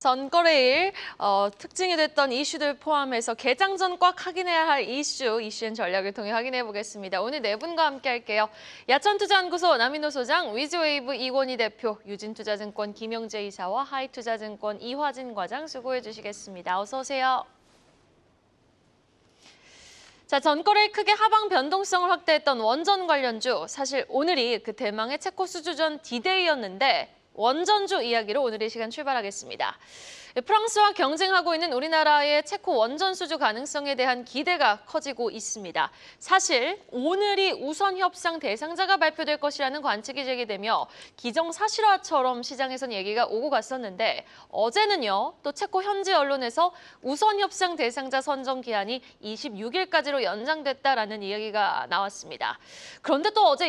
전거래일 특징이 됐던 이슈들 포함해서 개장 전 꽉 확인해야 할 이슈앤 전략을 통해 확인해 보겠습니다. 오늘 네 분과 함께 할게요. 야천투자연구소 남인호 소장, 위즈웨이브 이권희 대표, 유진투자증권 김영재 이사와 하이투자증권 이화진 과장 수고해 주시겠습니다. 어서 오세요. 자, 전거래일 크게 하방 변동성을 확대했던 원전 관련주. 사실 오늘이 그 대망의 체코 수주전 D-Day였는데 원전주 이야기로 오늘의 시간 출발하겠습니다. 프랑스와 경쟁하고 있는 우리나라의 체코 원전 수주 가능성에 대한 기대가 커지고 있습니다. 사실 오늘이 우선 협상 대상자가 발표될 것이라는 관측이 제기되며 기정사실화처럼 시장에선 얘기가 오고 갔었는데 어제는요, 또 체코 현지 언론에서 우선 협상 대상자 선정 기한이 26일까지로 연장됐다라는 이야기가 나왔습니다. 그런데 또 어제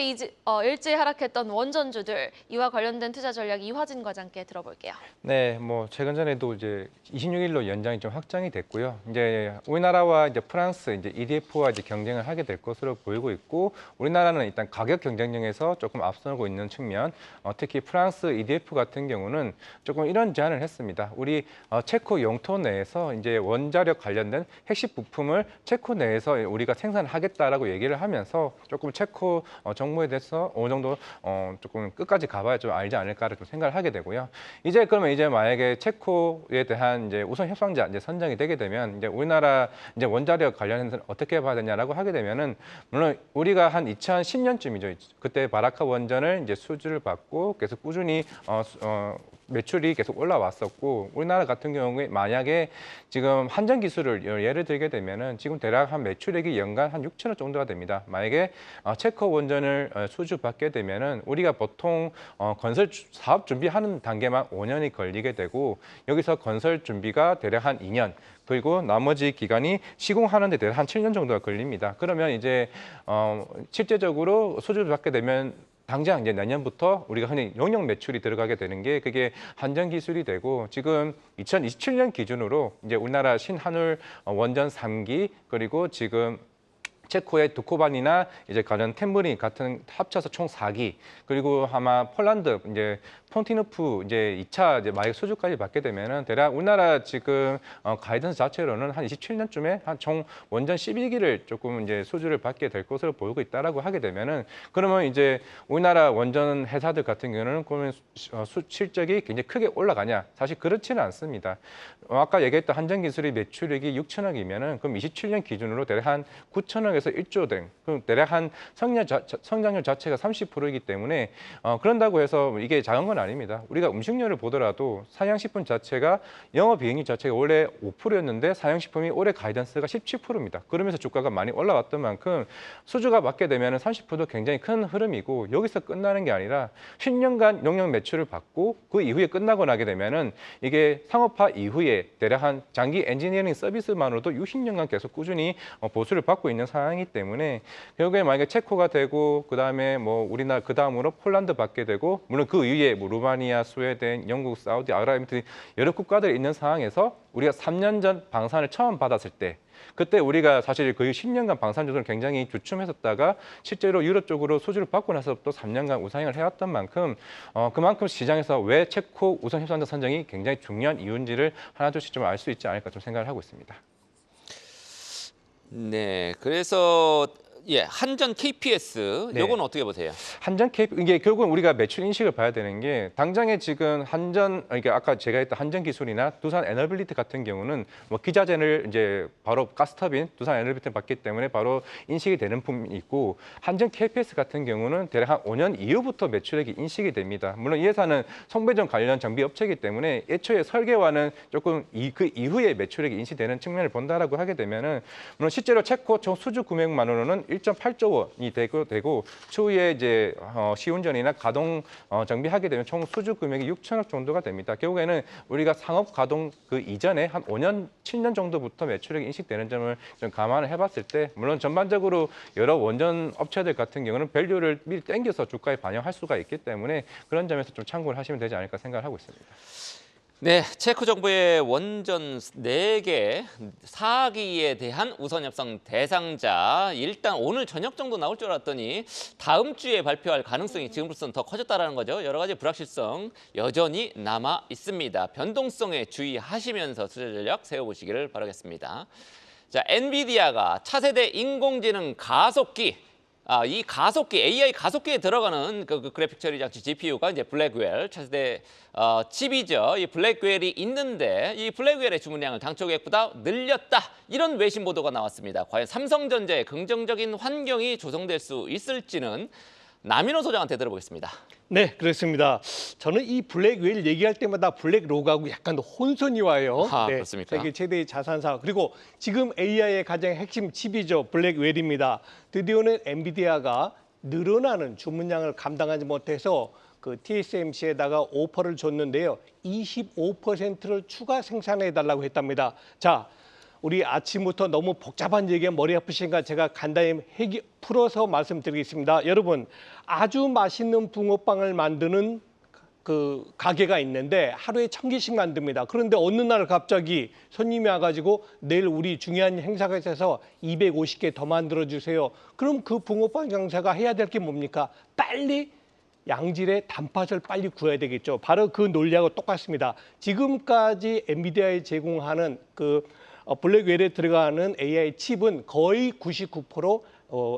일제히 하락했던 원전주들, 이와 관련된 투자 전략 이화진 과장께 들어볼게요. 네, 최근 전에도 이제 26일로 연장이 좀 확장이 됐고요. 이제 우리나라와 이제 프랑스, 이제 EDF와 이제 경쟁을 하게 될 것으로 보이고 있고, 우리나라는 일단 가격 경쟁력에서 조금 앞서고 있는 측면, 특히 프랑스 EDF 같은 경우는 조금 이런 제안을 했습니다. 우리 체코 영토 내에서 이제 원자력 관련된 핵심 부품을 체코 내에서 우리가 생산하겠다라고 얘기를 하면서 조금 체코 정부에 대해서 어느 정도 조금 끝까지 가봐야 좀 알지 않을까를 좀 생각을 하게 되고요. 그러면 만약에 체코에 대한 이제 우선 협상자 이제 선정이 되게 되면 이제 우리나라 이제 원자력 관련해서 어떻게 봐야 되냐라고 하게 되면은 물론 우리가 한 2010년쯤이죠. 그때 바라카 원전을 이제 수주를 받고 계속 꾸준히 매출이 계속 올라왔었고, 우리나라 같은 경우에 만약에 지금 한전 기술을 예를 들게 되면은 지금 대략 한 매출액이 연간 한 6천억 정도가 됩니다. 만약에 체코 원전을 수주받게 되면은 우리가 보통 건설 사업 준비하는 단계만 5년이 걸리게 되고, 여기서 건설 준비가 대략 한 2년, 그리고 나머지 기간이 시공하는 데 대략 한 7년 정도가 걸립니다. 그러면 이제 실제적으로 수주를 받게 되면 당장 이제 내년부터 우리가 흔히 용역 매출이 들어가게 되는 게 그게 한전 기술이 되고, 지금 2027년 기준으로 이제 우리나라 신한울 원전 3기, 그리고 지금 체코의 두코반이나 이제 관련 템브린 같은 합쳐서 총 4기, 그리고 아마 폴란드 이제 폰티누프 이제 2차 이제 마약 수주까지 받게 되면은 대략 우리나라 지금 가이던스 자체로는 한 27년쯤에 한 총 원전 12기를 조금 이제 수주를 받게 될 것으로 보이고 있다라고 하게 되면은, 그러면 이제 우리나라 원전 회사들 같은 경우는 그러면 실적이 굉장히 크게 올라가냐? 사실 그렇지는 않습니다. 아까 얘기했던 한전 기술이 매출액이 6천억이면은 그럼 27년 기준으로 대략 한 9천억에서 1조 등, 그럼 대략 한 성장률 자체가 30%이기 때문에 그런다고 해서 이게 작은 건 아닙니다. 우리가 음식료를 보더라도 사양식품 자체가 영업이익률 자체가 원래 5%였는데 사양식품이 올해 가이던스가 17%입니다. 그러면서 주가가 많이 올라왔던 만큼 수주가 받게 되면 30%도 굉장히 큰 흐름이고, 여기서 끝나는 게 아니라 10년간 용역 매출을 받고 그 이후에 끝나고 나게 되면은 이게 상업화 이후에 대략 한 장기 엔지니어링 서비스만으로도 60년간 계속 꾸준히 보수를 받고 있는 상황이기 때문에, 결국에 만약에 체코가 되고 그다음에 우리나라 그다음으로 폴란드 받게 되고, 물론 그 이후에 루마니아, 스웨덴, 영국, 사우디 아라비아 여러 국가들이 있는 상황에서 우리가 3년 전 방산을 처음 받았을 때, 그때 우리가 사실 거의 10년간 방산 조선을 굉장히 주춤했었다가 실제로 유럽 쪽으로 수주를 받고 나서 또 3년간 우상향을 해왔던 만큼 그만큼 시장에서 왜 체코 우선 협상자 선정이 굉장히 중요한 이유인지를 하나둘씩 좀 알 수 있지 않을까 좀 생각을 하고 있습니다. 네, 그래서 한전 KPS 네. 요건 어떻게 보세요? 한전 KP, 이게 결국은 우리가 매출 인식을 봐야 되는 게, 당장에 지금 한전, 이게 아까 제가 했던 한전 기술이나 두산 에너빌리티 같은 경우는 기자재를 이제 바로 가스터빈, 두산 에너빌리티 받기 때문에 바로 인식이 되는 품이 있고, 한전 KPS 같은 경우는 대략 한 5년 이후부터 매출액이 인식이 됩니다. 물론 이 회사는 송배전 관련 장비 업체이기 때문에 애초에 설계와는 조금 그 이후에 매출액이 인식되는 측면을 본다라고 하게 되면은, 물론 실제로 체코 총 수주 금액만으로는 1.8조 원이 되고 추후에 이제 시운전이나 가동 정비하게 되면 총 수주 금액이 6천억 정도가 됩니다. 결국에는 우리가 상업 가동 그 이전에 한 5년, 7년 정도부터 매출액이 인식되는 점을 좀 감안을 해봤을 때, 물론 전반적으로 여러 원전 업체들 같은 경우는 밸류를 미리 땡겨서 주가에 반영할 수가 있기 때문에 그런 점에서 좀 참고를 하시면 되지 않을까 생각을 하고 있습니다. 네, 체코 정부의 원전 4개 사기에 대한 우선 협상 대상자 일단 오늘 저녁 정도 나올 줄 알았더니 다음 주에 발표할 가능성이 지금으로서는 더 커졌다는 거죠. 여러 가지 불확실성 여전히 남아 있습니다. 변동성에 주의하시면서 투자 전략 세워보시기를 바라겠습니다. 자, 엔비디아가 차세대 인공지능 가속기 이 가속기, AI 가속기에 들어가는 그 그래픽 처리 장치 GPU가 이제 블랙웰 차세대 칩이죠. 이 블랙웰이 있는데 이 블랙웰의 주문량을 당초 계획보다 늘렸다. 이런 외신 보도가 나왔습니다. 과연 삼성전자의 긍정적인 환경이 조성될 수 있을지는 남인호 소장한테 들어보겠습니다. 네, 그렇습니다. 저는 이 블랙웰 얘기할 때마다 블랙록하고 약간 혼선이 와요. 네, 그렇습니까? 세계 최대의 자산사. 그리고 지금 AI의 가장 핵심 칩이죠. 블랙웰입니다. 드디어는 엔비디아가 늘어나는 주문량을 감당하지 못해서 그 TSMC에다가 오퍼를 줬는데요. 25%를 추가 생산해달라고 했답니다. 자, 우리 아침부터 너무 복잡한 얘기에 머리 아프신가 제가 간단히 풀어서 말씀드리겠습니다. 여러분, 아주 맛있는 붕어빵을 만드는 그 가게가 있는데 하루에 1000개씩 만듭니다. 그런데 어느 날 갑자기 손님이 와가지고 내일 우리 중요한 행사가 있어서 250개 더 만들어주세요. 그럼 그 붕어빵 장사가 해야 될 게 뭡니까? 빨리 양질의 단팥을 빨리 구해야 되겠죠. 바로 그 논리하고 똑같습니다. 지금까지 엔비디아에 제공하는 그 블랙웰에 들어가는 AI 칩은 거의 99%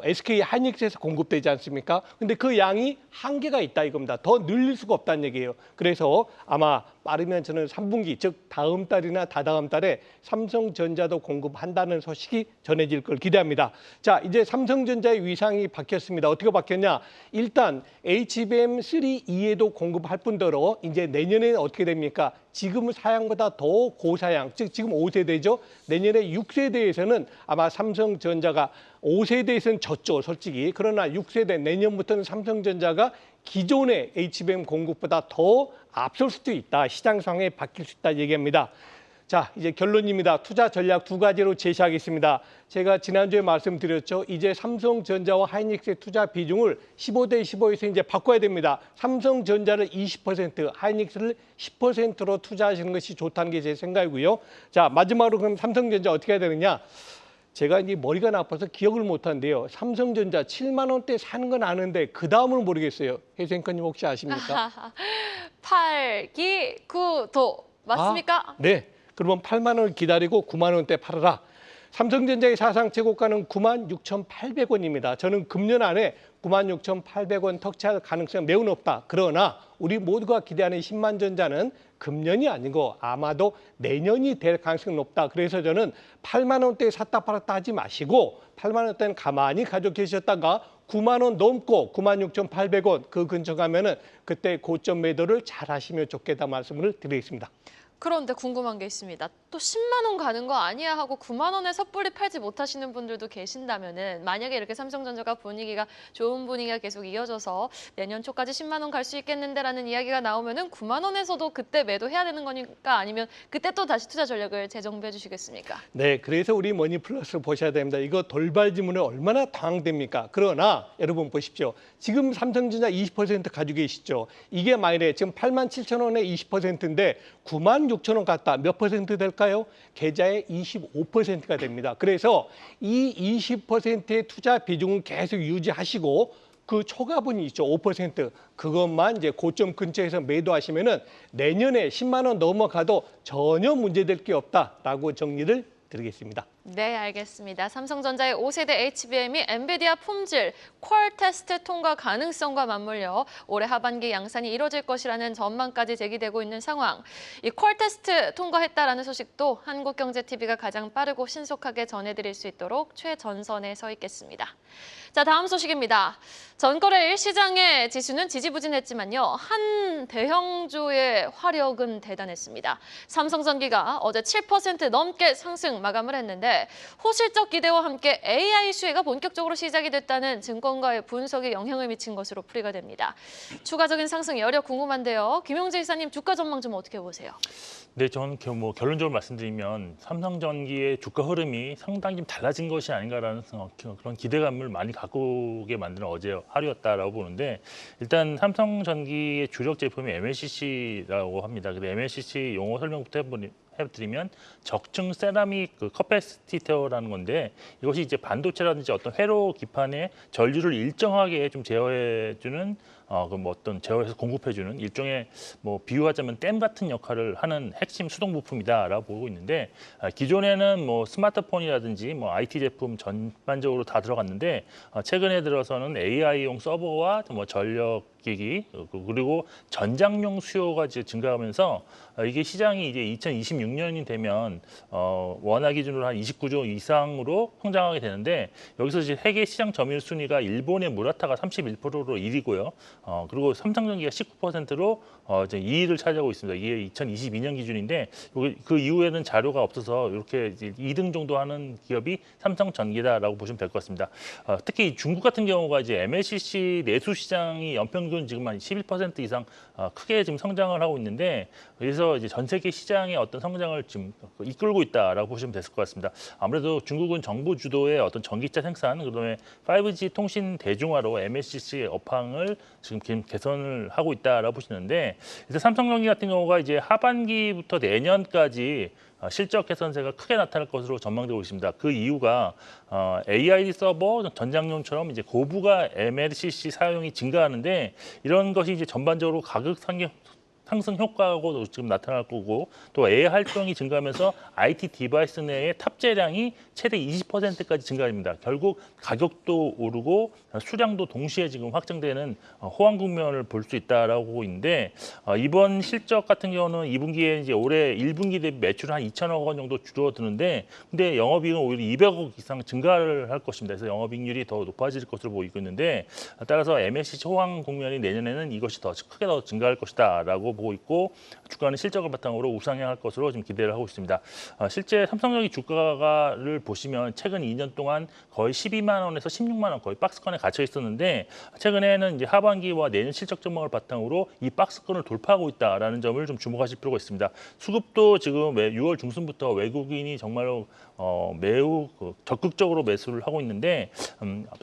SK 하이닉스에서 공급되지 않습니까? 근데 그 양이 한계가 있다 이겁니다. 더 늘릴 수가 없다는 얘기예요. 그래서 아마 빠르면 저는 3분기, 즉 다음 달이나 다다음 달에 삼성전자도 공급한다는 소식이 전해질 걸 기대합니다. 자, 이제 삼성전자의 위상이 바뀌었습니다. 어떻게 바뀌었냐? 일단 HBM3E에도 공급할 뿐더러 이제 내년에는 어떻게 됩니까? 지금 사양보다 더 고사양, 즉 지금 5세대죠. 내년에 6세대에서는 아마 삼성전자가 5세대에서는 졌죠, 솔직히. 그러나 6세대 내년부터는 삼성전자가 기존의 HBM 공급보다 더 앞설 수도 있다. 시장 상황이 바뀔 수 있다 얘기합니다. 자, 이제 결론입니다. 투자 전략 2가지로 제시하겠습니다. 제가 지난주에 말씀드렸죠. 이제 삼성전자와 하이닉스의 투자 비중을 15대 15에서 이제 바꿔야 됩니다. 삼성전자를 20%, 하이닉스를 10%로 투자하시는 것이 좋다는 게 제 생각이고요. 자, 마지막으로 그럼 삼성전자 어떻게 해야 되느냐? 제가 이제 머리가 나빠서 기억을 못하는데요. 삼성전자 7만 원대 사는 건 아는데 그 다음을 모르겠어요. 혜생커님 혹시 아십니까? 팔기구도 맞습니까? 네. 그러면 8만 원을 기다리고 9만 원대 팔아라. 삼성전자의 사상 최고가는 96,800원입니다. 저는 금년 안에 96,800원 터치할 가능성이 매우 높다. 그러나 우리 모두가 기대하는 10만 전자는 금년이 아니고 아마도 내년이 될 가능성이 높다. 그래서 저는 8만 원대에 샀다 팔았다 하지 마시고 8만 원대는 가만히 가지고 계셨다가 9만 원 넘고 96,800원 그 근처 가면은 그때 고점 매도를 잘 하시면 좋겠다 말씀을 드리겠습니다. 그런데 궁금한 게 있습니다. 또 10만 원 가는 거 아니야 하고 9만 원에 섣불리 팔지 못하시는 분들도 계신다면은 만약에 이렇게 삼성전자가 분위기가 좋은 분위기가 계속 이어져서 내년 초까지 10만 원 갈 수 있겠는데라는 이야기가 나오면은 9만 원에서도 그때 매도해야 되는 거니까 아니면 그때 또 다시 투자 전략을 재정비해 주시겠습니까? 네, 그래서 우리 머니플러스 보셔야 됩니다. 이거 돌발 질문에 얼마나 당황됩니까? 그러나 여러분 보십시오. 지금 삼성전자 20% 가지고 계시죠. 이게 만일에 지금 87,000원에 20%인데 96,000원 갔다 몇 퍼센트 될까요? 계좌의 25%가 됩니다. 그래서 이 20%의 투자 비중은 계속 유지하시고 그 초과분이 있죠. 5% 그것만 이제 고점 근처에서 매도하시면은 내년에 10만 원 넘어가도 전혀 문제될 게 없다라고 정리를 드리겠습니다. 네, 알겠습니다. 삼성전자의 5세대 HBM이 엔비디아 품질 퀄 테스트 통과 가능성과 맞물려 올해 하반기 양산이 이뤄질 것이라는 전망까지 제기되고 있는 상황. 이 퀄 테스트 통과했다라는 소식도 한국경제TV가 가장 빠르고 신속하게 전해드릴 수 있도록 최전선에 서 있겠습니다. 자, 다음 소식입니다. 전거래일 시장의 지수는 지지부진했지만요. 한 대형주의 화력은 대단했습니다. 삼성전기가 어제 7% 넘게 상승 마감을 했는데 있는데 호실적 기대와 함께 AI 수혜가 본격적으로 시작이 됐다는 증권가의 분석에 영향을 미친 것으로 풀이가 됩니다. 추가적인 상승 여력 궁금한데요. 김용재 이사님 주가 전망 좀 어떻게 보세요? 네, 저는 뭐 결론적으로 말씀드리면 삼성전기의 주가 흐름이 상당히 좀 달라진 것이 아닌가라는 그런 기대감을 많이 갖고 오게 만드는 어제 하루였다라고 보는데 일단 삼성전기의 주력 제품이 MLCC라고 합니다. 근데 MLCC 용어 설명부터 해드리면 적층 세라믹 커패시티터라는 건데 이것이 이제 반도체라든지 어떤 회로 기판의 전류를 일정하게 좀 제어해주는 뭐 어떤 제어해서 공급해주는 일종의 뭐 비유하자면 댐 같은 역할을 하는 핵심 수동 부품이다라고 보고 있는데 기존에는 뭐 스마트폰이라든지 뭐 IT 제품 전반적으로 다 들어갔는데 최근에 들어서는 AI용 서버와 뭐 전력기기 그리고 전장용 수요가 이제 증가하면서 이게 시장이 이제 2026년이 되면 원화 기준으로 한 29조 이상으로 성장하게 되는데 여기서 이제 세계 시장 점유율 순위가 일본의 무라타가 31%로 1위고요. 그리고 삼성전기가 19%로 이제 2위를 차지하고 있습니다. 이게 2022년 기준인데 그 이후에는 자료가 없어서 이렇게 이제 2등 정도 하는 기업이 삼성전기다라고 보시면 될 것 같습니다. 특히 중국 같은 경우가 이제 MLCC 내수 시장이 연평균 지금 한 11% 이상 크게 지금 성장을 하고 있는데 그래서 이제 전 세계 시장의 어떤 성장을 지금 이끌고 있다라고 보시면 됐을 것 같습니다. 아무래도 중국은 정부 주도의 어떤 전기차 생산, 그다음에 5G 통신 대중화로 MLCC 업황을 지금 개선을 하고 있다라고 보시는데 일단 삼성전기 같은 경우가 이제 하반기부터 내년까지 실적 개선세가 크게 나타날 것으로 전망되고 있습니다. 그 이유가 AI 서버 전장용처럼 이제 고부가 MLCC 사용이 증가하는데 이런 것이 이제 전반적으로 가격 상승 효과하고 지금 나타날 거고 또 AI 활동이 증가하면서 IT 디바이스 내의 탑재량이 최대 20%까지 증가합니다. 결국 가격도 오르고 수량도 동시에 지금 확정되는 호황 국면을 볼 수 있다라고 보고 있는데 이번 실적 같은 경우는 2분기에 이제 올해 1분기 대비 매출은 한 2천억 원 정도 줄어드는데 근데 영업이익은 오히려 200억 이상 증가를 할 것입니다. 그래서 영업이익률이 더 높아질 것으로 보이고 있는데 따라서 MLCC 호황 국면이 내년에는 이것이 더 크게 더 증가할 것이다라고 보고 있고 주가는 실적을 바탕으로 우상향할 것으로 지금 기대를 하고 있습니다. 실제 삼성전기 주가를 보시면 최근 2년 동안 거의 12만 원에서 16만 원 거의 박스권에 갇혀 있었는데 최근에는 이제 하반기와 내년 실적 전망을 바탕으로 이 박스권을 돌파하고 있다라는 점을 좀 주목하실 필요가 있습니다. 수급도 지금 6월 중순부터 외국인이 정말로 매우 적극적으로 매수를 하고 있는데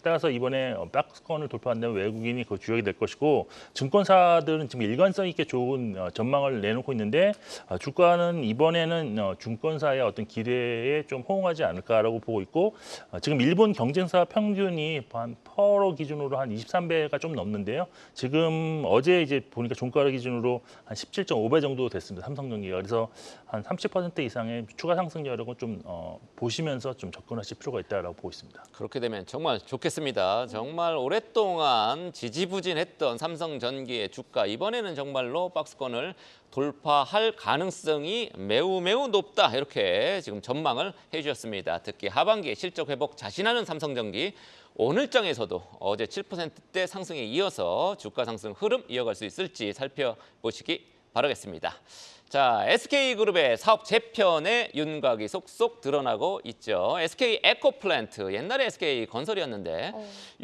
따라서 이번에 박스권을 돌파한다면 외국인이 그 주역이 될 것이고 증권사들은 지금 일관성 있게 좋은 전망을 내놓고 있는데 주가는 이번에는 증권사의 어떤 기대에 좀 호응하지 않을까라고 보고 있고 지금 일본 경쟁사 평균이 한 퍼로 기준으로 한 23배가 좀 넘는데요. 지금 어제 이제 보니까 종가를 기준으로 한 17.5배 정도 됐습니다. 삼성전기가. 그래서 한 30% 이상의 추가 상승 여력은 좀 보시면서 좀 접근하실 필요가 있다라고 보고 있습니다. 그렇게 되면 정말 좋겠습니다. 정말 오랫동안 지지부진했던 삼성전기의 주가 이번에는 정말로 박스권을 돌파할 가능성이 매우 높다 이렇게 지금 전망을 해주셨습니다. 특히 하반기에 실적 회복 자신하는 삼성전기 오늘장에서도 어제 7%대 상승에 이어서 주가 상승 흐름 이어갈 수 있을지 살펴보시기 바라겠습니다. 자, SK그룹의 사업 재편의 윤곽이 속속 드러나고 있죠. SK 에코플랜트, 옛날에 SK 건설이었는데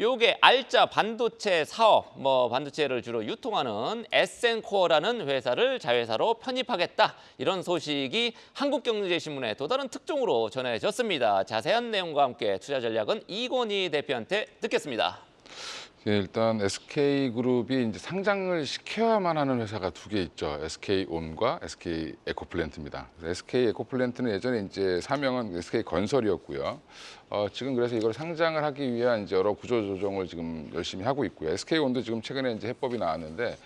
요게 알짜 반도체 사업, 반도체를 주로 유통하는 에센코어라는 회사를 자회사로 편입하겠다. 이런 소식이 한국경제신문의 또 다른 특종으로 전해졌습니다. 자세한 내용과 함께 투자 전략은 이건희 대표한테 듣겠습니다. 예, 일단 SK그룹이 이제 상장을 시켜야만 하는 회사가 두 개 있죠. SK온과 SK 에코플랜트입니다. SK 에코플랜트는 예전에 이제 사명은 SK 건설이었고요. 지금 그래서 이걸 상장을 하기 위한 이제 여러 구조 조정을 지금 열심히 하고 있고요. SK온도 지금 최근에 이제 해법이 나왔는데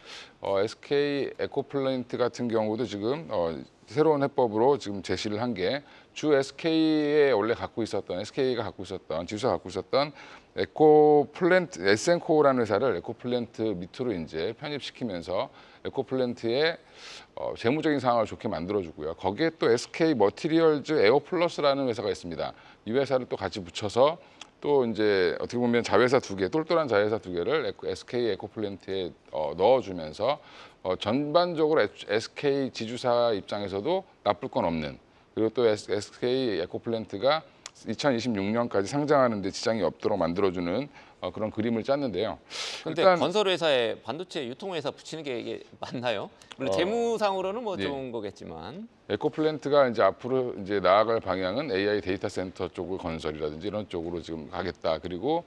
SK 에코플랜트 같은 경우도 지금 새로운 해법으로 지금 제시를 한 게 주 SK에 원래 SK가 갖고 있었던 지주사가 갖고 있었던 에코플랜트 에센코라는 회사를 에코플랜트 밑으로 이제 편입시키면서 에코플랜트의 재무적인 상황을 좋게 만들어주고요. 거기에 또 SK 머티리얼즈 에어플러스라는 회사가 있습니다. 이 회사를 또 같이 붙여서 또 이제 어떻게 보면 자회사 두 개, 똘똘한 자회사 두 개를 SK 에코플랜트에 넣어주면서 전반적으로 SK 지주사 입장에서도 나쁠 건 없는, 그리고 또 SK 에코플랜트가 2026년까지 상장하는 데 지장이 없도록 만들어주는 그런 그림을 짰는데요. 근데 일단 건설회사에 반도체 유통회사 붙이는 게 이게 맞나요? 물론 재무상으로는 뭐 예. 좋은 거겠지만. 에코플랜트가 이제 앞으로 이제 나아갈 방향은 AI 데이터 센터 쪽을 건설이라든지 이런 쪽으로 지금 가겠다. 그리고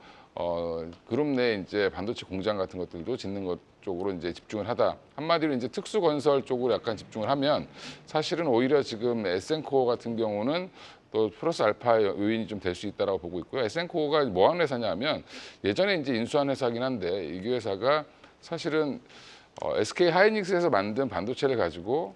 그룹 내 이제 반도체 공장 같은 것들도 짓는 것 쪽으로 이제 집중을 하다. 한마디로 이제 특수 건설 쪽으로 약간 집중을 하면 사실은 오히려 지금 에센코어 같은 경우는 또 플러스 알파 요인이 좀 될 수 있다라고 보고 있고요. 에센코어가 뭐 하는 회사냐면 예전에 이제 인수한 회사긴 한데 이 회사가 사실은 SK 하이닉스에서 만든 반도체를 가지고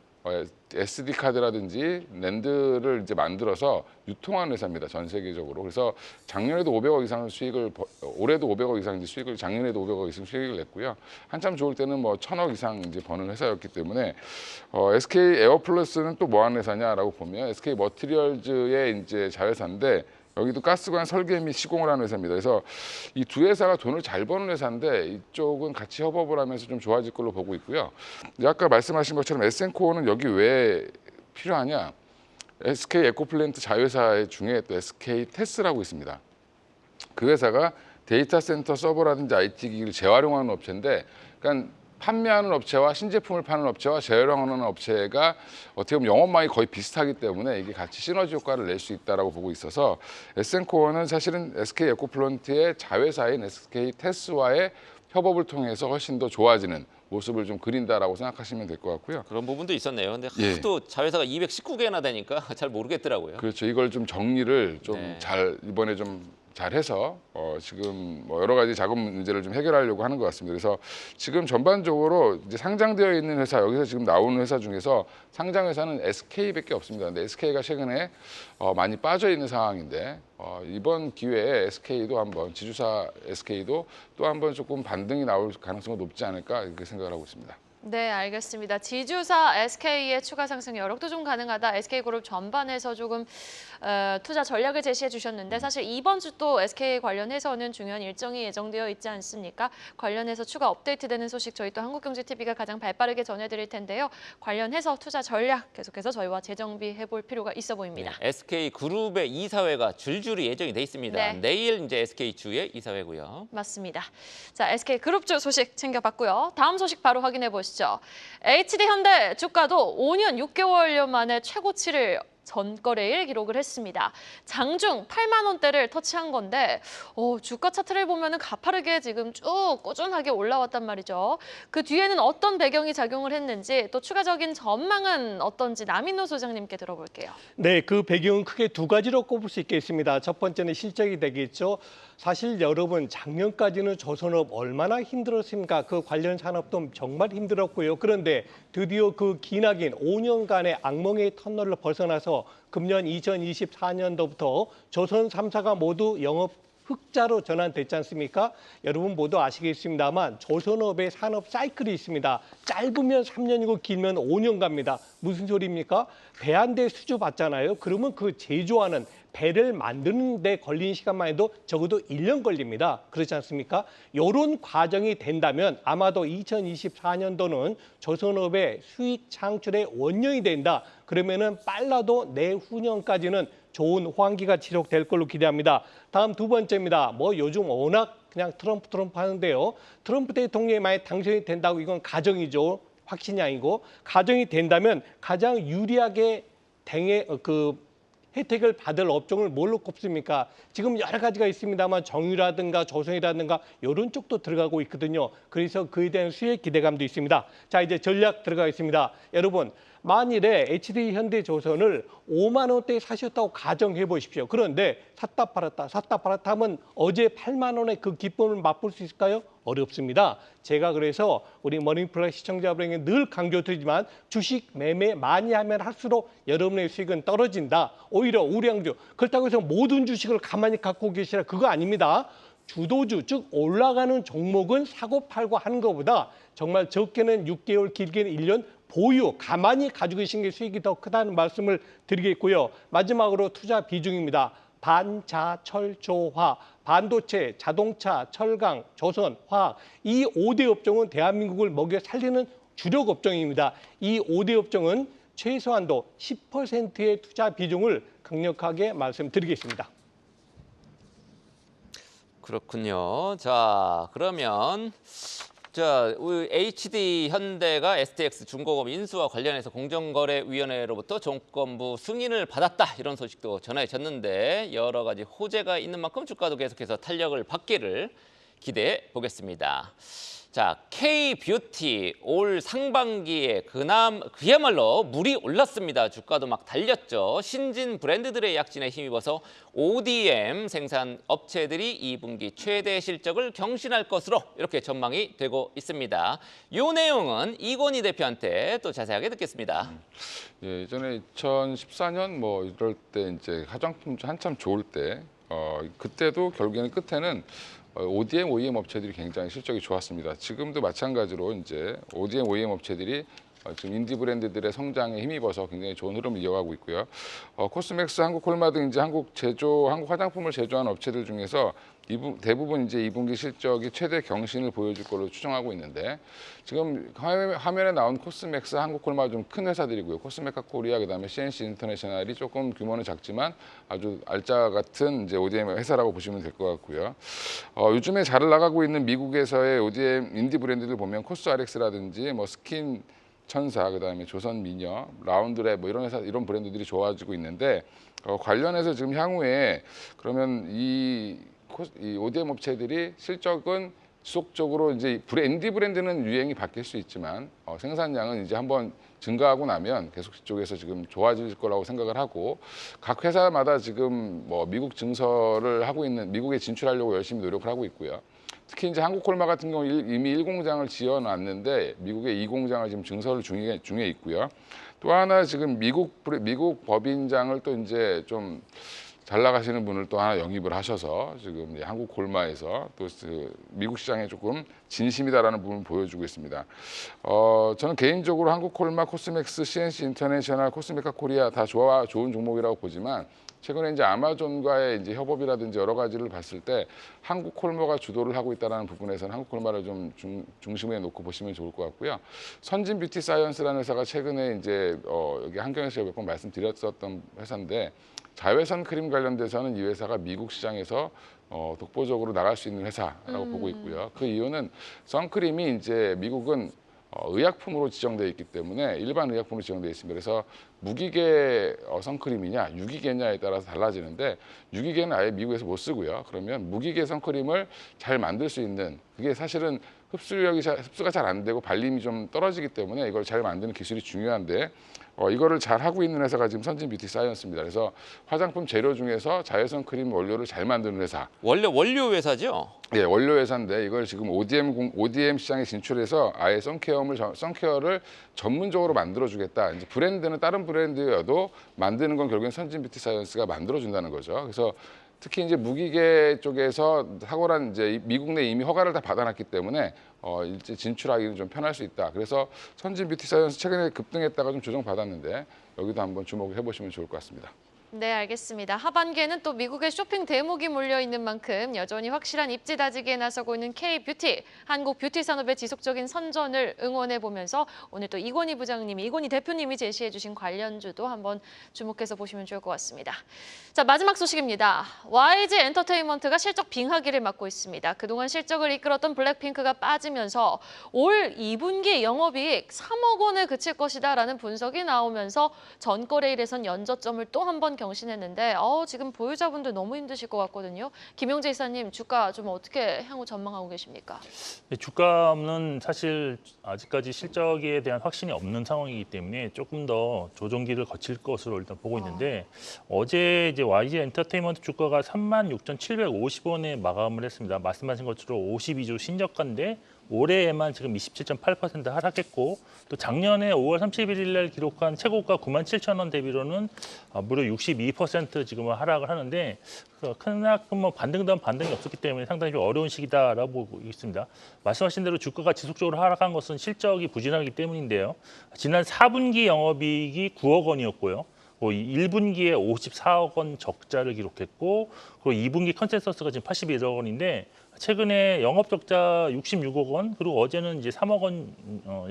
SD 카드라든지 랜드를 이제 만들어서 유통하는 회사입니다. 전 세계적으로. 그래서 작년에도 500억 이상 수익을 올해도 500억 이상 이제 수익을 작년에도 500억 이상 수익을 냈고요. 한참 좋을 때는 뭐 1000억 이상 이제 버는 회사였기 때문에 SK 에어플러스는 또 뭐 하는 회사냐라고 보면 SK 머티리얼즈의 이제 자회사인데 여기도 가스관 설계 및 시공을 하는 회사입니다. 그래서 이 두 회사가 돈을 잘 버는 회사인데 이쪽은 같이 협업을 하면서 좀 좋아질 걸로 보고 있고요. 아까 말씀하신 것처럼 에센코어는 여기 왜 필요하냐? SK 에코플랜트 자회사 중에 또 SK 테스라고 있습니다. 그 회사가 데이터 센터 서버라든지 IT 기기를 재활용하는 업체인데, 그러니까 판매하는 업체와 신제품을 파는 업체와 재활용하는 업체가 어떻게 보면 영업망이 거의 비슷하기 때문에 이게 같이 시너지 효과를 낼 수 있다라고 보고 있어서 에센코어는 사실은 SK 에코플랜트의 자회사인 SK 테스와의 협업을 통해서 훨씬 더 좋아지는 모습을 좀 그린다라고 생각하시면 될 것 같고요. 그런 부분도 있었네요. 근데 예. 하도 자회사가 219개나 되니까 잘 모르겠더라고요. 그렇죠. 이걸 좀 정리를 좀 네. 잘 이번에 좀 잘해서 지금 뭐 여러 가지 자금 문제를 좀 해결하려고 하는 것 같습니다. 그래서 지금 전반적으로 이제 상장되어 있는 회사, 여기서 지금 나오는 회사 중에서 상장 회사는 SK밖에 없습니다. 근데 SK가 최근에 많이 빠져 있는 상황인데 이번 기회에 SK도 한번 지주사 SK도 또 한번 조금 반등이 나올 가능성은 높지 않을까 이렇게 생각을 하고 있습니다. 네, 알겠습니다. 지주사 SK의 추가 상승 여력도 좀 가능하다. SK그룹 전반에서 조금 투자 전략을 제시해 주셨는데 사실 이번 주 또 SK 관련해서는 중요한 일정이 예정되어 있지 않습니까? 관련해서 추가 업데이트되는 소식 저희 또 한국경제TV가 가장 발빠르게 전해드릴 텐데요. 관련해서 투자 전략 계속해서 저희와 재정비해 볼 필요가 있어 보입니다. 네, SK그룹의 이사회가 줄줄이 예정이 돼 있습니다. 네. 내일 이제 SK주의 이사회고요. 맞습니다. 자, SK그룹주 소식 챙겨봤고요. 다음 소식 바로 확인해 보시죠. HD현대 주가도 5년 6개월여 만에 최고치를 전거래일 기록을 했습니다. 장중 8만 원대를 터치한 건데 주가 차트를 보면은 가파르게 지금 쭉 꾸준하게 올라왔단 말이죠. 그 뒤에는 어떤 배경이 작용을 했는지 또 추가적인 전망은 어떤지 남인호 소장님께 들어볼게요. 네, 그 배경은 크게 두 가지로 꼽을 수 있겠습니다. 첫 번째는 실적이 되겠죠. 사실 여러분 작년까지는 조선업 얼마나 힘들었습니까? 그 관련 산업도 정말 힘들었고요. 그런데 드디어 그 기나긴 5년간의 악몽의 터널을 벗어나서 금년 2024년도부터 조선 3사가 모두 영업 흑자로 전환됐지 않습니까? 여러분 모두 아시겠습니다만 조선업의 산업 사이클이 있습니다. 짧으면 3년이고 길면 5년 갑니다. 무슨 소리입니까? 배 한 대 수주 받잖아요. 그러면 그 제조하는 배를 만드는 데 걸린 시간만 해도 적어도 1년 걸립니다. 그렇지 않습니까? 이런 과정이 된다면 아마도 2024년도는 조선업의 수익 창출의 원년이 된다. 그러면은 빨라도 내후년까지는 좋은 호황기가 지속될 걸로 기대합니다. 다음 두 번째입니다. 뭐 요즘 워낙 그냥 트럼프 하는데요. 트럼프 대통령이 만약 당선이 된다고 이건 가정이죠. 확신이 아니고 가정이 된다면 가장 유리하게 혜택을 받을 업종을 뭘로 꼽습니까? 지금 여러 가지가 있습니다만 정유라든가 조선이라든가 이런 쪽도 들어가고 있거든요. 그래서 그에 대한 수혜 기대감도 있습니다. 자, 이제 전략 들어가겠습니다. 여러분, 만일에 HD현대조선을 5만 원대에 사셨다고 가정해 보십시오. 그런데 샀다 팔았다 하면 어제 8만 원의 그 기쁨을 맛볼 수 있을까요? 어렵습니다. 제가 그래서 우리 머닝플러스 시청자분에게 늘 강조드리지만 주식 매매 많이 하면 할수록 여러분의 수익은 떨어진다. 오히려 우량주. 그렇다고 해서 모든 주식을 가만히 갖고 계시라 그거 아닙니다. 주도주, 즉 올라가는 종목은 사고 팔고 하는 것보다 정말 적게는 6개월, 길게는 1년 보유, 가만히 가지고 계신 게 수익이 더 크다는 말씀을 드리겠고요. 마지막으로 투자 비중입니다. 반자철조화, 반도체, 자동차, 철강, 조선, 화학 이 5대 업종은 대한민국을 먹여 살리는 주력 업종입니다. 이 5대 업종은 최소한도 10%의 투자 비중을 강력하게 말씀드리겠습니다. 그렇군요. 자, 그러면 우리 HD 현대가 STX 중공업 인수와 관련해서 공정거래위원회로부터 조건부 승인을 받았다 이런 소식도 전해졌는데 여러 가지 호재가 있는 만큼 주가도 계속해서 탄력을 받기를 기대해 보겠습니다. 자, K-뷰티 올 상반기에 그야말로 물이 올랐습니다. 주가도 막 달렸죠. 신진 브랜드들의 약진에 힘입어서 ODM 생산 업체들이 2분기 최대 실적을 경신할 것으로 이렇게 전망이 되고 있습니다. 이 내용은 이건희 대표한테 또 자세하게 듣겠습니다. 예, 예전에 2014년 뭐 이럴 때 이제 화장품 한참 좋을 때 그때도 결국에는 끝에는 ODM, OEM 업체들이 굉장히 실적이 좋았습니다. 지금도 마찬가지로 이제 ODM, OEM 업체들이 지금 인디 브랜드들의 성장에 힘입어서 굉장히 좋은 흐름을 이어가고 있고요. 코스맥스, 한국콜마 등 이제 한국 화장품을 제조하는 업체들 중에서 대부분 이제 2분기 실적이 최대 경신을 보여줄 걸로 추정하고 있는데 지금 화면에 나온 코스맥스, 한국콜마 좀 큰 회사들이고요. 코스메카 코리아 그다음에 CNC 인터내셔널이 조금 규모는 작지만 아주 알짜 같은 이제 ODM 회사라고 보시면 될 것 같고요. 요즘에 잘 나가고 있는 미국에서의 ODM 인디 브랜드들 보면 코스RX라든지 뭐 스킨 천사, 그다음에 조선미녀, 라운드랩 뭐 이런 회사 이런 브랜드들이 좋아지고 있는데 관련해서 지금 향후에 그러면 이 ODM 업체들이 실적은 지속적으로 이제 인디 브랜드는 유행이 바뀔 수 있지만 생산량은 이제 한번 증가하고 나면 계속 이쪽에서 지금 좋아질 거라고 생각을 하고 각 회사마다 지금 뭐 미국 증설을 하고 있는 미국에 진출하려고 열심히 노력을 하고 있고요. 특히 이제 한국콜마 같은 경우 이미 1공장을 지어놨는데 미국에 2공장을 지금 증설 중에 있고요. 또 하나 지금 미국 법인장을 또 이제 좀 잘 나가시는 분을 또 하나 영입을 하셔서 지금 한국콜마에서 또 미국 시장에 조금 진심이다라는 부분을 보여주고 있습니다. 저는 개인적으로 한국콜마, 코스맥스, CNC 인터내셔널, 코스메카 코리아 다 좋은 종목이라고 보지만 최근에 이제 아마존과의 이제 협업이라든지 여러 가지를 봤을 때 한국콜마가 주도를 하고 있다는 부분에서는 한국콜마를 좀 중심에 놓고 보시면 좋을 것 같고요. 선진 뷰티 사이언스라는 회사가 최근에 이제 여기 한경에서 몇 번 말씀드렸었던 회사인데 자외선 크림 관련돼서는 이 회사가 미국 시장에서 독보적으로 나갈 수 있는 회사라고 보고 있고요. 그 이유는 선크림이 이제 미국은 의약품으로 지정되어 있기 때문에 일반 의약품으로 지정되어 있습니다. 그래서 무기계 선크림이냐 유기계냐에 따라서 달라지는데 유기계는 아예 미국에서 못 쓰고요. 그러면 무기계 선크림을 잘 만들 수 있는 그게 사실은 흡수가 잘 안 되고 발림이 좀 떨어지기 때문에 이걸 잘 만드는 기술이 중요한데 이거를 잘 하고 있는 회사가 지금 선진 뷰티 사이언스입니다. 그래서 화장품 재료 중에서 자외선 크림 원료를 잘 만드는 회사. 원료 회사죠? 예, 원료 회사인데 이걸 지금 ODM 시장에 진출해서 아예 선케어를 전문적으로 만들어주겠다. 이제 브랜드는 다른 브랜드여도 만드는 건 결국엔 선진 뷰티 사이언스가 만들어준다는 거죠. 그래서 특히 이제 무기계 쪽에서 탁월한 이제 미국 내 이미 허가를 다 받아놨기 때문에 이제 진출하기는 좀 편할 수 있다. 그래서 선진 뷰티 사이언스 최근에 급등했다가 좀 조정받았는데 여기도 한번 주목해 보시면 좋을 것 같습니다. 네, 알겠습니다. 하반기에는 또 미국의 쇼핑 대목이 몰려있는 만큼 여전히 확실한 입지 다지기에 나서고 있는 K-뷰티, 한국 뷰티 산업의 지속적인 선전을 응원해보면서 오늘 또 이건희 대표님이 제시해주신 관련주도 한번 주목해서 보시면 좋을 것 같습니다. 자, 마지막 소식입니다. YG 엔터테인먼트가 실적 빙하기를 맞고 있습니다. 그동안 실적을 이끌었던 블랙핑크가 빠지면서 올 2분기 영업이익 3억 원에 그칠 것이다라는 분석이 나오면서 전거래일에선 연저점을 또 한 번 경신했는데 지금 보유자분들 너무 힘드실 것 같거든요. 김용재 이사님, 주가 좀 어떻게 향후 전망하고 계십니까? 주가는 사실 아직까지 실적에 대한 확신이 없는 상황이기 때문에 조금 더 조정기를 거칠 것으로 일단 보고 있는데 어제 이제 YG 엔터테인먼트 주가가 36,750원에 마감을 했습니다. 말씀하신 것처럼 52주 신저가인데 올해에만 지금 27.8% 하락했고 또 작년에 5월 31일 날 기록한 최고가 97,000원 대비로는 무려 62% 지금 하락을 하는데 크나큰 뭐 반등다운 반등이 없었기 때문에 상당히 좀 어려운 시기다라고 보고 있습니다. 말씀하신 대로 주가가 지속적으로 하락한 것은 실적이 부진하기 때문인데요. 지난 4분기 영업이익이 9억 원이었고요. 1분기에 54억 원 적자를 기록했고 그리고 2분기 컨센서스가 지금 81억 원인데 최근에 영업 적자 66억 원, 그리고 어제는 이제 3억 원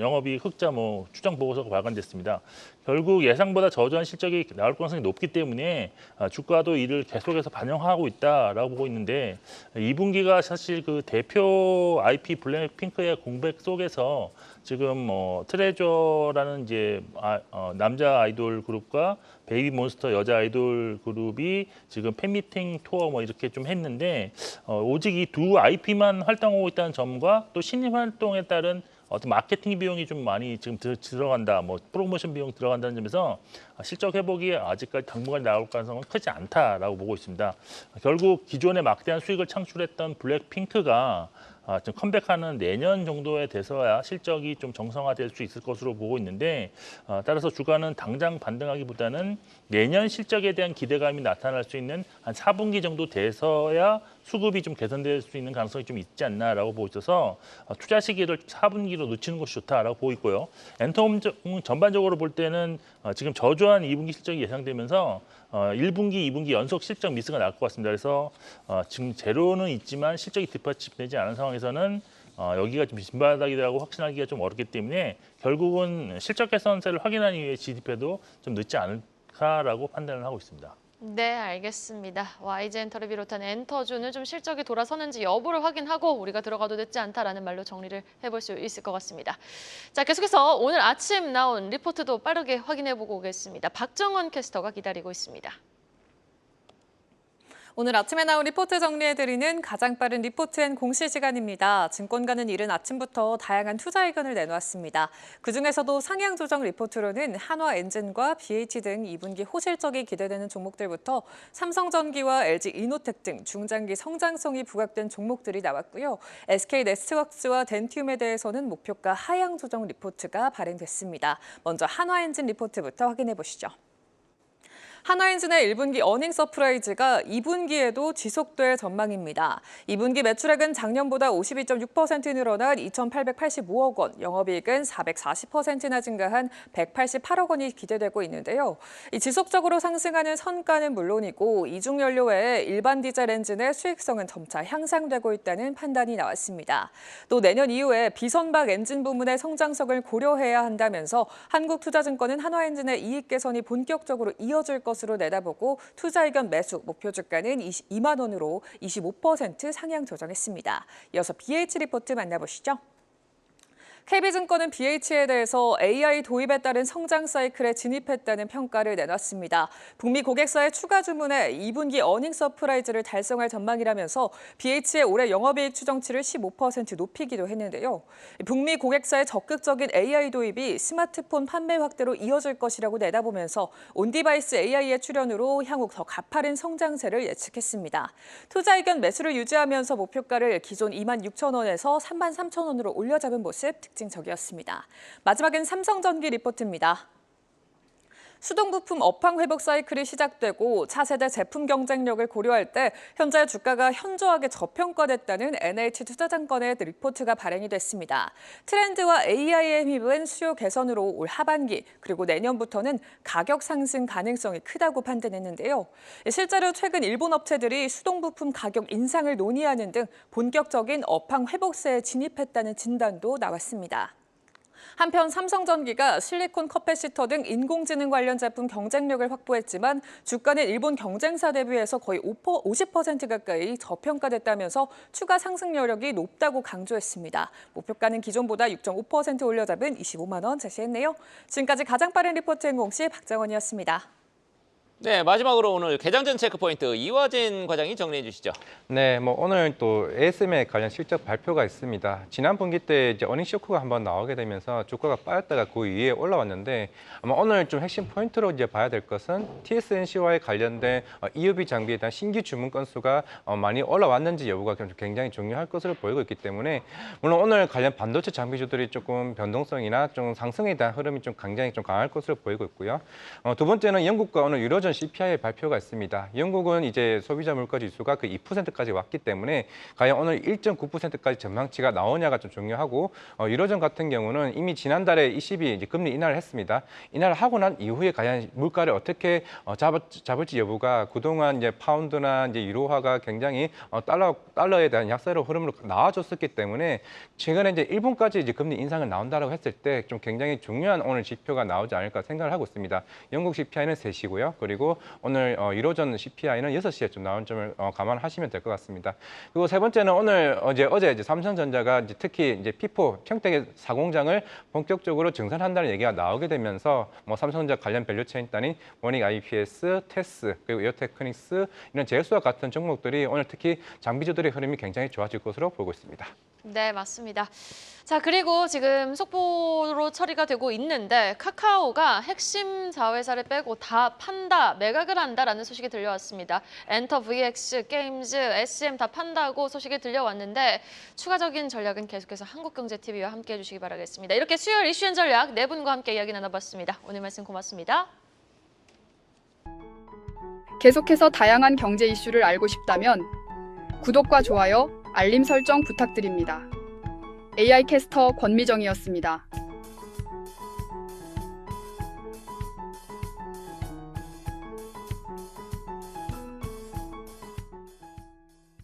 영업이익 흑자 추정 보고서가 발간됐습니다. 결국 예상보다 저조한 실적이 나올 가능성이 높기 때문에 주가도 이를 계속해서 반영하고 있다라고 보고 있는데 2분기가 사실 그 대표 IP 블랙핑크의 공백 속에서 지금 트레저라는 이제 남자 아이돌 그룹과 베이비몬스터 여자 아이돌 그룹이 지금 팬미팅 투어 이렇게 좀 했는데 오직 이 두 IP만 활동하고 있다는 점과 또 신입 활동에 따른 어떤 마케팅 비용이 좀 많이 지금 들어간다, 프로모션 비용 들어간다는 점에서 실적 회복이 아직까지 당분간 나올 가능성은 크지 않다라고 보고 있습니다. 결국 기존에 막대한 수익을 창출했던 블랙핑크가 좀 컴백하는 내년 정도에 돼서야 실적이 좀 정상화될 수 있을 것으로 보고 있는데 따라서 주가는 당장 반등하기보다는 내년 실적에 대한 기대감이 나타날 수 있는 한 4분기 정도 돼서야 수급이 좀 개선될 수 있는 가능성이 좀 있지 않나라고 보고 있어서 투자 시기를 4분기로 늦추는 것이 좋다라고 보고 있고요. 엔터홈 전반적으로 볼 때는 지금 저조한 2분기 실적이 예상되면서 1분기, 2분기 연속 실적 미스가 날 것 같습니다. 그래서 지금 제로는 있지만 실적이 뒷받침되지 않은 상황에서는 여기가 좀 빈바닥이라고 확신하기가 좀 어렵기 때문에 결국은 실적 개선세를 확인한 이후에 진입해도 좀 늦지 않을까라고 판단을 하고 있습니다. 네, 알겠습니다. YG엔터를 비롯한 엔터주는 좀 실적이 돌아서는지 여부를 확인하고 우리가 들어가도 늦지 않다라는 말로 정리를 해볼 수 있을 것 같습니다. 자, 계속해서 오늘 아침 나온 리포트도 빠르게 확인해보고 오겠습니다. 박정원 캐스터가 기다리고 있습니다. 오늘 아침에 나온 리포트 정리해드리는 가장 빠른 리포트앤 공시 시간입니다. 증권가는 이른 아침부터 다양한 투자 의견을 내놓았습니다. 그중에서도 상향 조정 리포트로는 한화엔진과 BH 등 2분기 호실적이 기대되는 종목들부터 삼성전기와 LG이노텍 등 중장기 성장성이 부각된 종목들이 나왔고요. SK네트워크스와 덴티움에 대해서는 목표가 하향 조정 리포트가 발행됐습니다. 먼저 한화엔진 리포트부터 확인해 보시죠. 한화엔진의 1분기 어닝 서프라이즈가 2분기에도 지속될 전망입니다. 2분기 매출액은 작년보다 52.6% 늘어난 2,885억 원, 영업이익은 440%나 증가한 188억 원이 기대되고 있는데요. 지속적으로 상승하는 선가는 물론이고 이중연료 외에 일반 디젤 엔진의 수익성은 점차 향상되고 있다는 판단이 나왔습니다. 또 내년 이후에 비선박 엔진 부문의 성장성을 고려해야 한다면서 한국투자증권은 한화엔진의 이익 개선이 본격적으로 이어질 것으로 내다보고 투자 의견 매수 목표 주가는 22만 원으로 25% 상향 조정했습니다. 이어서 BH 리포트 만나보시죠. KB증권은 BH에 대해서 AI 도입에 따른 성장 사이클에 진입했다는 평가를 내놨습니다. 북미 고객사의 추가 주문에 2분기 어닝 서프라이즈를 달성할 전망이라면서 BH의 올해 영업이익 추정치를 15% 높이기도 했는데요. 북미 고객사의 적극적인 AI 도입이 스마트폰 판매 확대로 이어질 것이라고 내다보면서 온디바이스 AI의 출현으로 향후 더 가파른 성장세를 예측했습니다. 투자 의견 매수를 유지하면서 목표가를 기존 26,000원에서 33,000원으로 올려잡은 모습 특징적이었습니다. 마지막엔 삼성전기 리포트입니다. 수동부품 업황 회복 사이클이 시작되고 차세대 제품 경쟁력을 고려할 때 현재 주가가 현저하게 저평가됐다는 NH투자증권의 리포트가 발행이 됐습니다. 트렌드와 AI에 힘입은 수요 개선으로 올 하반기 그리고 내년부터는 가격 상승 가능성이 크다고 판단했는데요. 실제로 최근 일본 업체들이 수동부품 가격 인상을 논의하는 등 본격적인 업황 회복세에 진입했다는 진단도 나왔습니다. 한편 삼성전기가 실리콘 커패시터 등 인공지능 관련 제품 경쟁력을 확보했지만 주가는 일본 경쟁사 대비해서 거의 50% 가까이 저평가됐다면서 추가 상승 여력이 높다고 강조했습니다. 목표가는 기존보다 6.5% 올려잡은 25만 원 제시했네요. 지금까지 가장 빠른 리포트 행공시 박정원이었습니다. 네, 마지막으로 오늘 개장전 체크포인트 이화진 과장이 정리해 주시죠. 네, 오늘 또 ASM에 관련 실적 발표가 있습니다. 지난 분기 때 이제 어닝 쇼크가 한번 나오게 되면서 주가가 빠졌다가 그 위에 올라왔는데 아마 오늘 좀 핵심 포인트로 이제 봐야 될 것은 TSMC와의 관련된 EUV 장비에 대한 신규 주문 건수가 많이 올라왔는지 여부가 굉장히 중요할 것으로 보이고 있기 때문에 물론 오늘 관련 반도체 장비주들이 조금 변동성이나 좀 상승에 대한 흐름이 좀 굉장히 좀 강할 것으로 보이고 있고요. 두 번째는 영국과 오늘 유로 유로존 CPI 발표가 있습니다. 영국은 이제 소비자 물가 지수가 그 2%까지 왔기 때문에 과연 오늘 1.9%까지 전망치가 나오냐가 좀 중요하고 유로존 같은 경우는 이미 지난달에 ECB 이제 금리 인하를 했습니다. 인하를 하고 난 이후에 과연 물가를 어떻게 잡을지 여부가 그동안 이제 파운드나 이제 유로화가 굉장히 달러에 대한 약세로 흐름으로 나와줬었기 때문에 최근에 이제 1분까지 이제 금리 인상을 나온다라고 했을 때 좀 굉장히 중요한 오늘 지표가 나오지 않을까 생각을 하고 있습니다. 영국 CPI는 3시고요. 그리고 오늘 유로존 CPI는 6시에 좀 나온 점을 감안하시면 될 것 같습니다. 그리고 세 번째는 오늘 어제 이제 삼성전자가 이제 특히 이제 P4 평택의 4공장을 본격적으로 증산한다는 얘기가 나오게 되면서 뭐 삼성전자 관련 밸류체인 단인 원익 IPS, 테스 그리고 이오테크닉스 이런 제약수와 같은 종목들이 오늘 특히 장비주들의 흐름이 굉장히 좋아질 것으로 보고 있습니다. 네, 맞습니다. 자, 그리고 지금 속보로 처리가 되고 있는데 카카오가 핵심 4회사를 빼고 다 판다, 매각을 한다라는 소식이 들려왔습니다. 엔터, VX, 게임즈, SM 다 판다고 소식이 들려왔는데 추가적인 전략은 계속해서 한국경제TV와 함께해 주시기 바라겠습니다. 이렇게 수요일 이슈앤 전략 네 분과 함께 이야기 나눠봤습니다. 오늘 말씀 고맙습니다. 계속해서 다양한 경제 이슈를 알고 싶다면 구독과 좋아요, 알림 설정 부탁드립니다. AI 캐스터 권미정이었습니다.